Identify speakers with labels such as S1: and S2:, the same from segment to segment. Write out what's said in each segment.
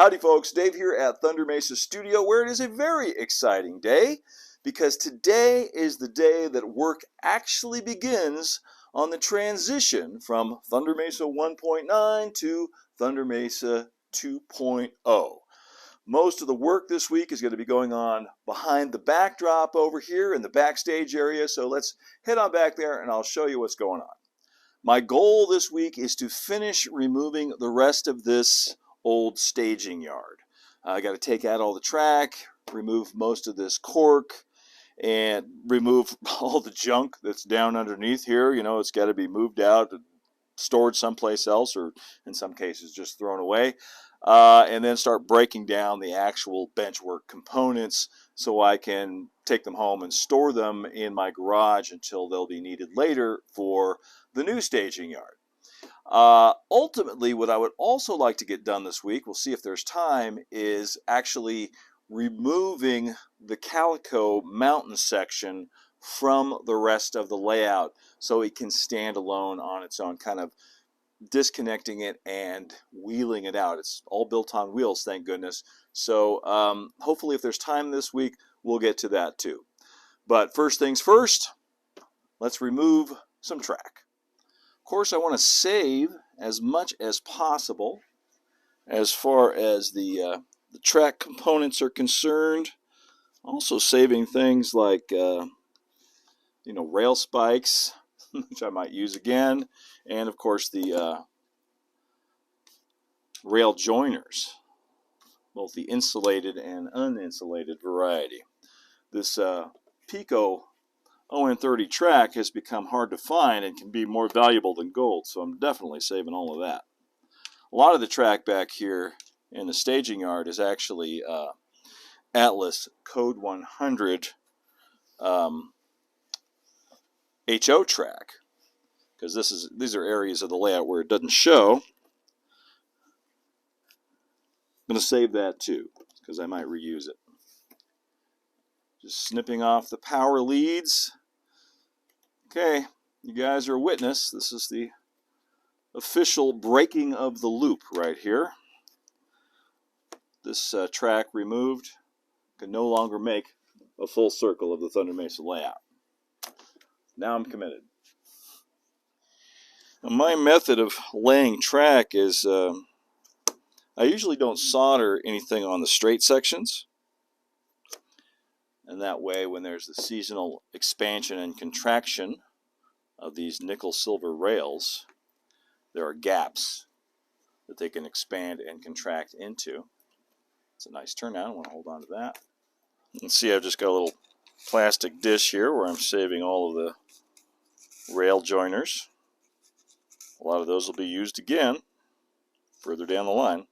S1: Howdy folks, Dave here at Thunder Mesa Studio, where it is a very exciting day because today is the day that work actually begins on the transition from Thunder Mesa 1.9 to Thunder Mesa 2.0. Most of the work this week is going to be going on behind the backdrop over here in the backstage area, so let's head on back there and I'll show you what's going on. My goal this week is to finish removing the rest of this old staging yard. I got to take out all the track, remove most of this cork, and remove all the junk that's down underneath here. You know, it's got to be moved out and stored someplace else, or in some cases just thrown away. And then start breaking down the actual benchwork components so I can take them home and store them in my garage until they'll be needed later for the new staging yard. Ultimately, what I would also like to get done this week, we'll see if there's time, is actually removing the Calico Mountain section from the rest of the layout so it can stand alone on its own, kind of disconnecting it and wheeling it out. It's all built on wheels, thank goodness. So hopefully if there's time this week, we'll get to that too. But first things first, let's remove some track. Of course, I want to save as much as possible as far as the track components are concerned. Also saving things like rail spikes, which I might use again, and of course the rail joiners, both the insulated and uninsulated variety. This Pico ON30 track has become hard to find and can be more valuable than gold, so I'm definitely saving all of that. A lot of the track back here in the staging yard is actually Atlas Code 100 HO track, because these are areas of the layout where it doesn't show. I'm going to save that too, because I might reuse it. Just snipping off the power leads. Okay, you guys are a witness. This is the official breaking of the loop right here. This track removed can no longer make a full circle of the Thunder Mesa layout. Now I'm committed. Now my method of laying track is I usually don't solder anything on the straight sections. And that way, when there's the seasonal expansion and contraction of these nickel-silver rails, there are gaps that they can expand and contract into. It's a nice turnout. I want to hold on to that. You can see I've just got a little plastic dish here where I'm saving all of the rail joiners. A lot of those will be used again further down the line.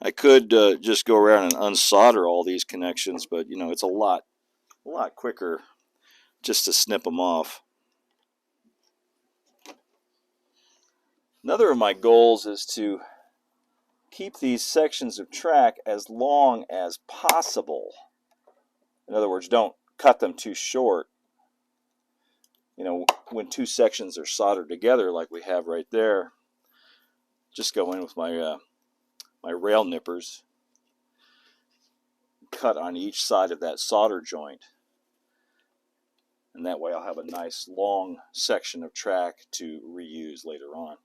S1: I could just go around and unsolder all these connections, but it's a lot quicker just to snip them off. Another of my goals is to keep these sections of track as long as possible. In other words, don't cut them too short. When two sections are soldered together like we have right there, just go in with my my rail nippers, cut on each side of that solder joint, and that way I'll have a nice long section of track to reuse later on.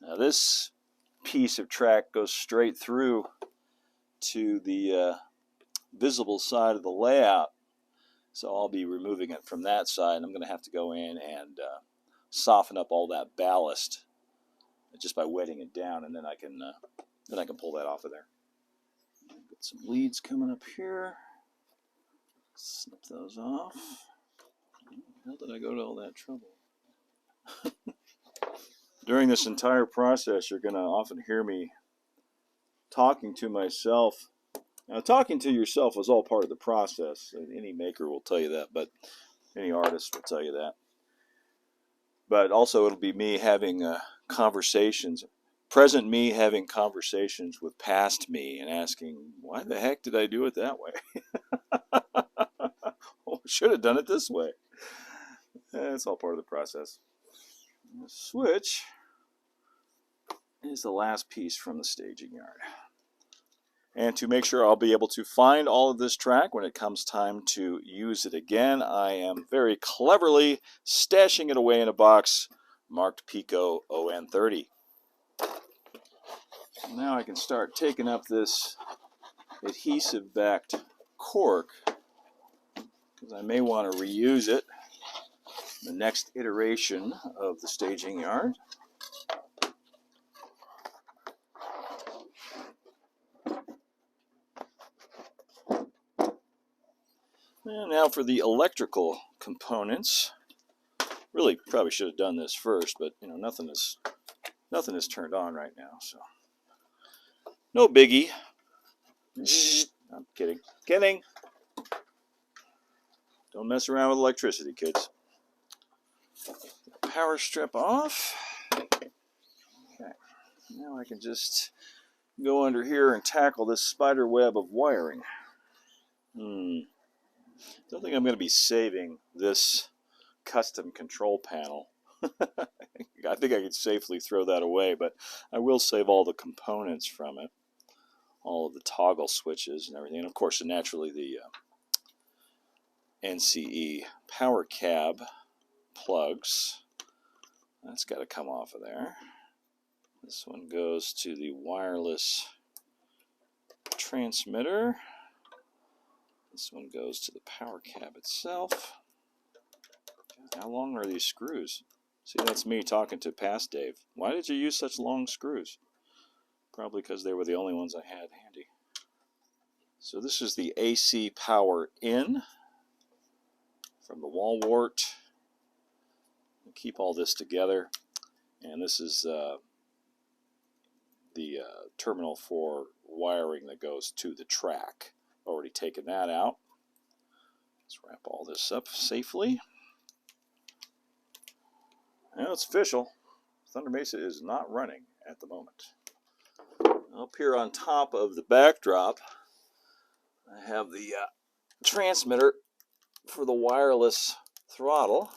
S1: Now this piece of track goes straight through to the visible side of the layout, so I'll be removing it from that side. I'm going to have to go in and soften up all that ballast just by wetting it down, and then I can pull that off of there. Got some leads coming up here. Snip those off. How did I go to all that trouble? During this entire process, you're going to often hear me talking to myself. Now, talking to yourself is all part of the process. Any maker will tell you that, but any artist will tell you that. But also, it'll be me having conversations, present me having conversations with past me and asking, why the heck did I do it that way? Oh, should have done it this way. It's all part of the process. The switch is the last piece from the staging yard. And to make sure I'll be able to find all of this track when it comes time to use it again, I am very cleverly stashing it away in a box marked Pico ON30. Now I can start taking up this adhesive-backed cork, because I may want to reuse it in the next iteration of the staging yard. And now for the electrical components. Really, probably should have done this first, but you know, nothing is turned on right now, so no biggie. I'm kidding. Kidding. Don't mess around with electricity, kids. Power strip off. Okay. Now I can just go under here and tackle this spider web of wiring. Don't think I'm going to be saving this custom control panel. I think I could safely throw that away, but I will save all the components from it, all of the toggle switches and everything, and of course naturally the NCE power cab plugs. That's got to come off of there. This one goes to the wireless transmitter. This one goes to the power cab itself. How long are these screws? See, that's me talking to past Dave. Why did you use such long screws? Probably because they were the only ones I had handy. So this is the AC power in from the wall wart. Keep all this together. And this is the terminal for wiring that goes to the track. Already taken that out. Let's wrap all this up safely. Now it's official. Thunder Mesa is not running at the moment. Up here on top of the backdrop, I have the transmitter for the wireless throttle.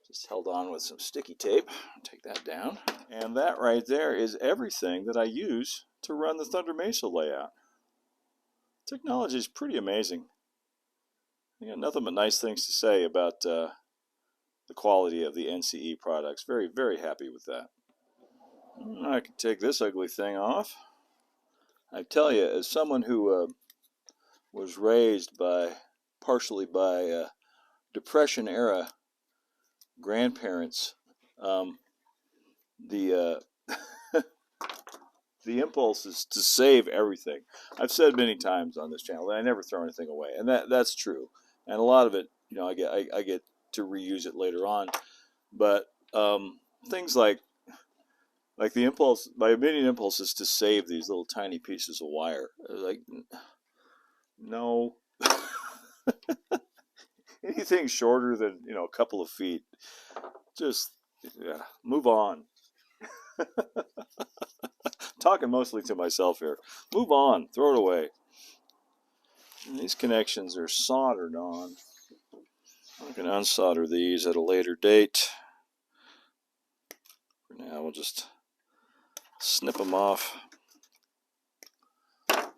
S1: Just held on with some sticky tape. Take that down. And that right there is everything that I use to run the Thunder Mesa layout. Technology is pretty amazing. I got nothing but nice things to say about the quality of the NCE products. Very, very happy with that. I can take this ugly thing off. I tell you, as someone who was raised partially by Depression-era grandparents, the the impulse is to save everything. I've said many times on this channel that I never throw anything away, and that's true. And a lot of it, you know, I get to reuse it later on. But things like the impulse, my immediate impulse is to save these little tiny pieces of wire. Like, no, anything shorter than, you know, a couple of feet, just move on. Talking mostly to myself here. Move on, throw it away. And these connections are soldered on. I'm going to unsolder these at a later date. For now, we'll just snip them off. And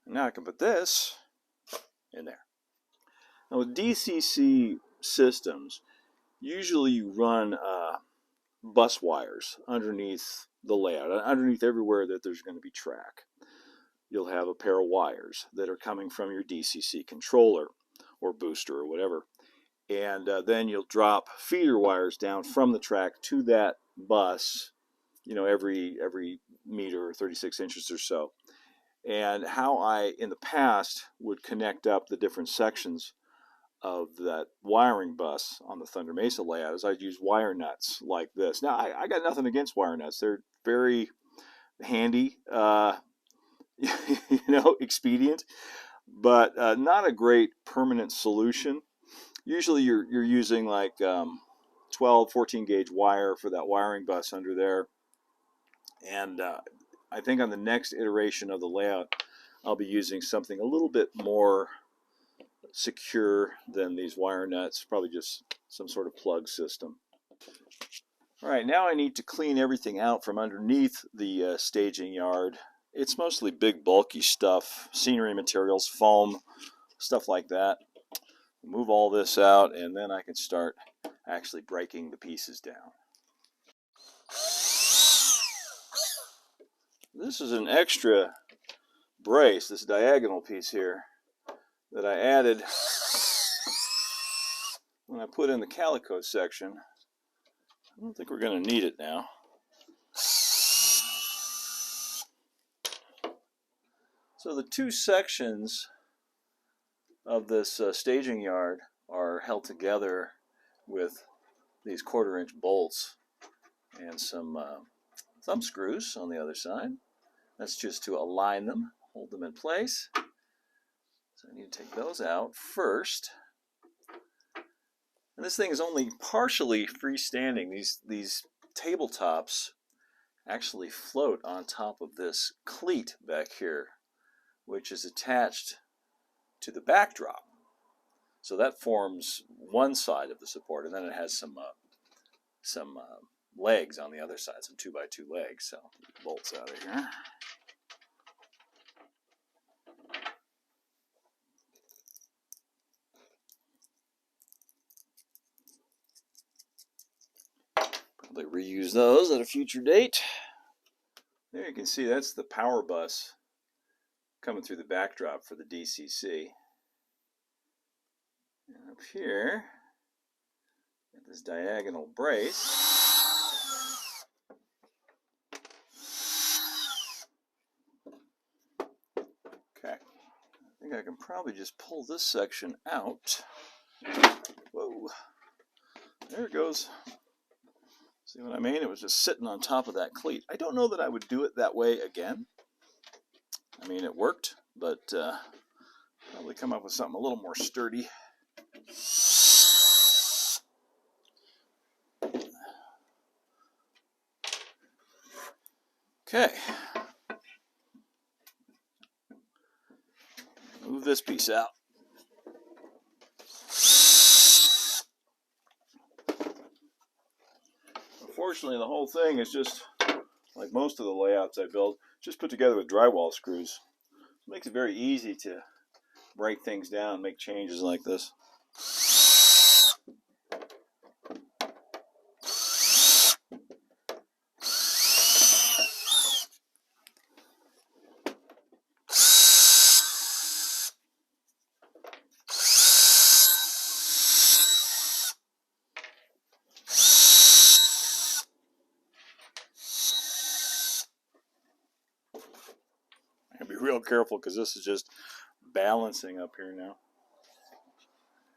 S1: now I can put this in there. Now with DCC systems, usually you run bus wires underneath the layout, underneath everywhere that there's going to be track. You'll have a pair of wires that are coming from your DCC controller or booster or whatever, and then you'll drop feeder wires down from the track to that bus, you know, every meter or 36 inches or so. And how I in the past would connect up the different sections of that wiring bus on the Thunder Mesa layout is I'd use wire nuts like this. Now I got nothing against wire nuts. They're very handy, you know, expedient, but not a great permanent solution. Usually you're using like 12, 14 gauge wire for that wiring bus under there. And I think on the next iteration of the layout, I'll be using something a little bit more secure than these wire nuts, probably just some sort of plug system. All right, now I need to clean everything out from underneath the staging yard It's mostly big, bulky stuff, scenery materials, foam, stuff like that. Move all this out, and then I can start actually breaking the pieces down. This is an extra brace, this diagonal piece here, that I added when I put in the Calico section. I don't think we're going to need it now. So the two sections of this staging yard are held together with these 1/4-inch bolts and some thumb screws on the other side. That's just to align them, hold them in place. So I need to take those out first. And this thing is only partially freestanding. These tabletops actually float on top of this cleat back here, which is attached to the backdrop. So that forms one side of the support, and then it has some legs on the other side, some 2x2 legs. So bolts out of here. Probably reuse those at a future date. There you can see that's the power bus coming through the backdrop for the DCC. And up here, got this diagonal brace. Okay, I think I can probably just pull this section out. Whoa, there it goes. See what I mean? It was just sitting on top of that cleat. I don't know that I would do it that way again. I mean, it worked, but probably come up with something a little more sturdy. Okay. Move this piece out. Unfortunately, the whole thing is just, like most of the layouts I build, just put together with drywall screws. It makes it very easy to break things down, make changes like this. Be real careful because this is just balancing up here now.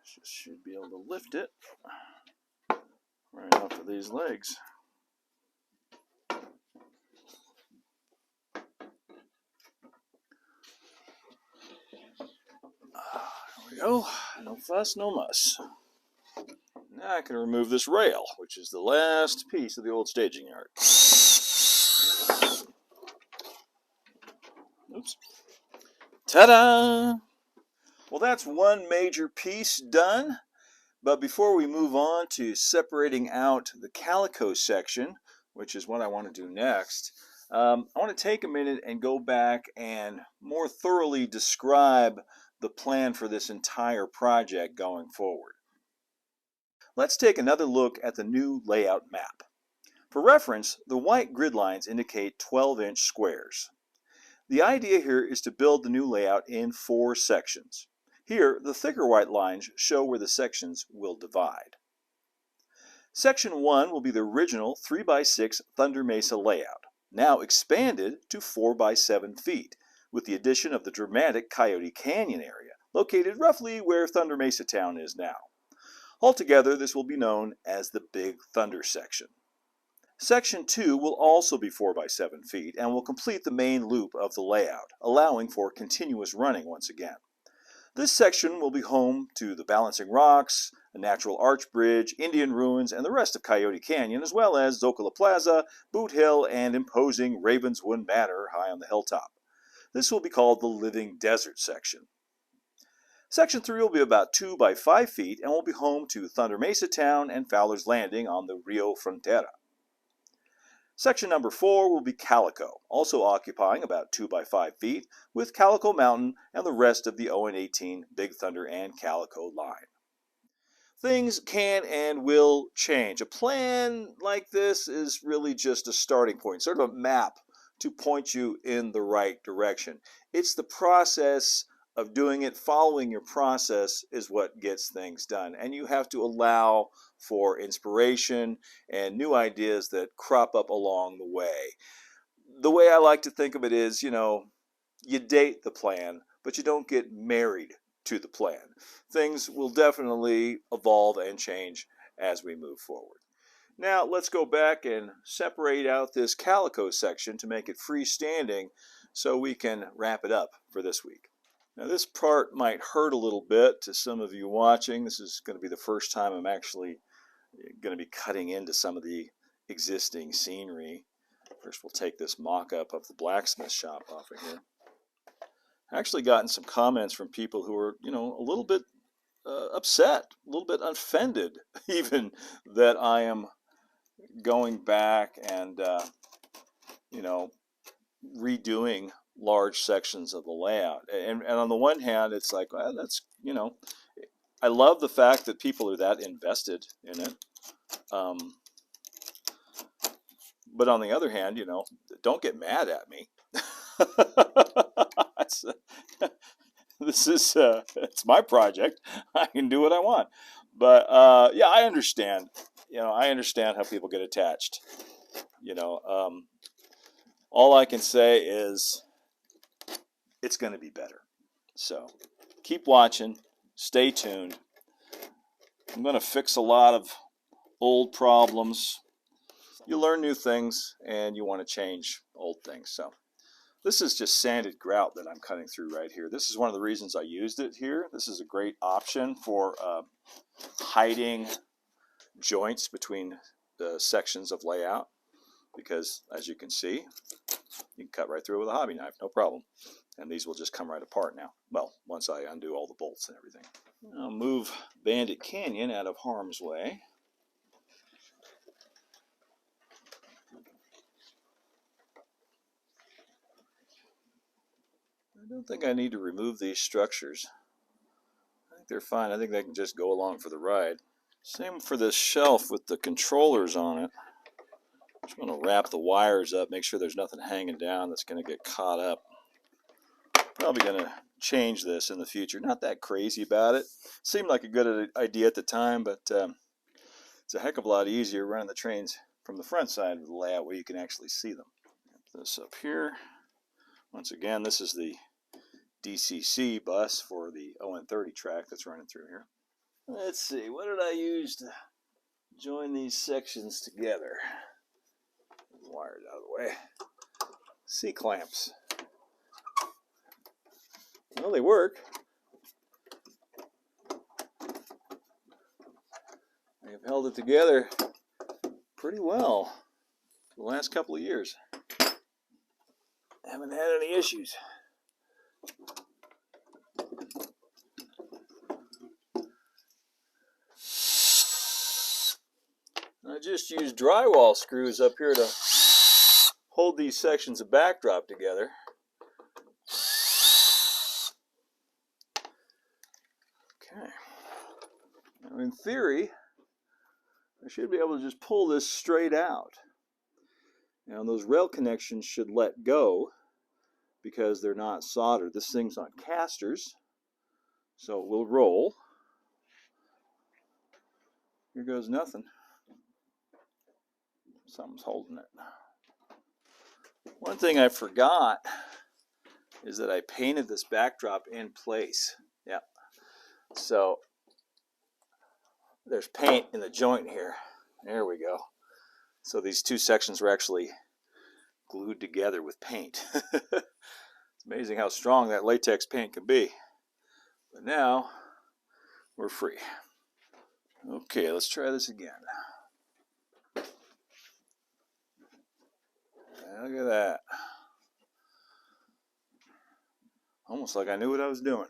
S1: Just should be able to lift it right off of these legs. There we go. No fuss, no muss. Now I can remove this rail, which is the last piece of the old staging yard. Oops. Ta-da! Well, that's one major piece done. But before we move on to separating out the Calico section, which is what I want to do next, I want to take a minute and go back and more thoroughly describe the plan for this entire project going forward. Let's take another look at the new layout map. For reference, the white grid lines indicate 12-inch squares. The idea here is to build the new layout in 4 sections. Here, the thicker white lines show where the sections will divide. Section 1 will be the original 3x6 Thunder Mesa layout, now expanded to 4x7 feet, with the addition of the dramatic Coyote Canyon area, located roughly where Thunder Mesa town is now. Altogether, this will be known as the Big Thunder section. Section 2 will also be 4x7 feet and will complete the main loop of the layout, allowing for continuous running once again. This section will be home to the Balancing Rocks, a natural arch bridge, Indian ruins, and the rest of Coyote Canyon, as well as Zocalo Plaza, Boot Hill, and imposing Ravenswood Manor high on the hilltop. This will be called the Living Desert section. Section 3 will be about 2 by 5 feet and will be home to Thunder Mesa Town and Fowler's Landing on the Rio Frontera. Section number 4 will be Calico, also occupying about 2 by 5 feet, with Calico Mountain and the rest of the ON18 Big Thunder and Calico line. Things can and will change. A plan like this is really just a starting point, sort of a map to point you in the right direction. It's the process of doing it, following your process is what gets things done. And you have to allow for inspiration and new ideas that crop up along the way. The way I like to think of it is, you date the plan, but you don't get married to the plan. Things will definitely evolve and change as we move forward. Now let's go back and separate out this Calico section to make it freestanding so we can wrap it up for this week. Now this part might hurt a little bit to some of you watching. This is going to be the first time I'm actually going to be cutting into some of the existing scenery. First we'll take this mock-up of the blacksmith shop off of here. I actually gotten some comments from people who are, a little bit upset, a little bit offended even that I am going back and, redoing large sections of the layout. And on the one hand, it's like, well, that's, I love the fact that people are that invested in it. But on the other hand, don't get mad at me. This is it's my project. I can do what I want. But yeah, I understand. I understand how people get attached. All I can say is it's going to be better. So keep watching. Stay tuned. I'm going to fix a lot of old problems. You learn new things, and you want to change old things. So this is just sanded grout that I'm cutting through right here. This is one of the reasons I used it here. This is a great option for hiding joints between the sections of layout, because as you can see, you can cut right through with a hobby knife, no problem. And these will just come right apart now. Well, once I undo all the bolts and everything. I'll move Bandit Canyon out of harm's way. I don't think I need to remove these structures. I think they're fine. I think they can just go along for the ride. Same for this shelf with the controllers on it. Just want to wrap the wires up, make sure there's nothing hanging down that's going to get caught up. Probably going to change this in the future. Not that crazy about it. Seemed like a good idea at the time, but it's a heck of a lot easier running the trains from the front side of the layout where you can actually see them. Get this up here. Once again, this is the DCC bus for the ON30 track that's running through here. Let's see, what did I use to join these sections together? Wires out of the way. C-clamps. Well, they work. They've held it together pretty well for the last couple of years. Haven't had any issues. I just used drywall screws up here to hold these sections of backdrop together. Okay. Now in theory, I should be able to just pull this straight out. Now those rail connections should let go because they're not soldered. This thing's on casters, so it will roll. Here goes nothing. Something's holding it. One thing I forgot is that I painted this backdrop in place. Yeah. So there's paint in the joint here. There we go. So these two sections were actually glued together with paint. It's amazing how strong that latex paint can be. But now we're free. Okay, let's try this again. Look at that. Almost like I knew what I was doing.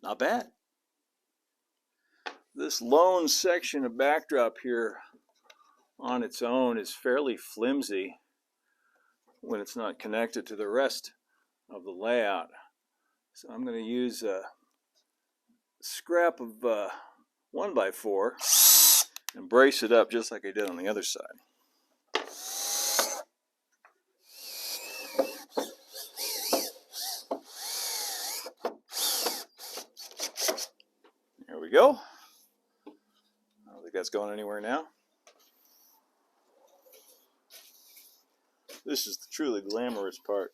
S1: Not bad. This lone section of backdrop here on its own is fairly flimsy when it's not connected to the rest of the layout. So I'm going to use a scrap of 1x4 and brace it up just like I did on the other side. There we go. I don't think that's going anywhere now. This is the truly glamorous part.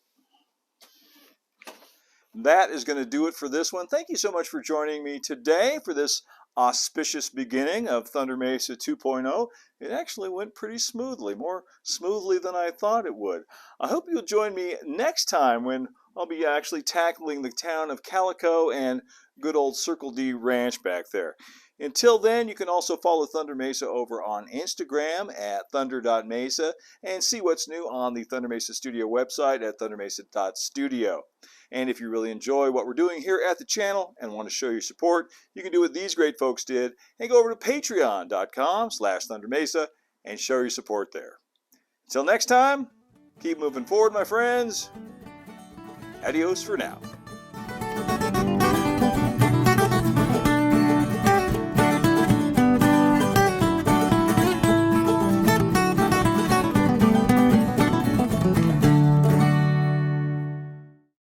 S1: That is going to do it for this one. Thank you so much for joining me today for this auspicious beginning of Thunder Mesa 2.0. It actually went pretty smoothly, more smoothly than I thought it would. I hope you'll join me next time when I'll be actually tackling the town of Calico and good old Circle D Ranch back there. Until then, you can also follow Thunder Mesa over on Instagram at thunder.mesa and see what's new on the Thunder Mesa Studio website at thundermesa.studio. And if you really enjoy what we're doing here at the channel and want to show your support, you can do what these great folks did and go over to patreon.com/thundermesa and show your support there. Until next time, keep moving forward, my friends. Adios for now.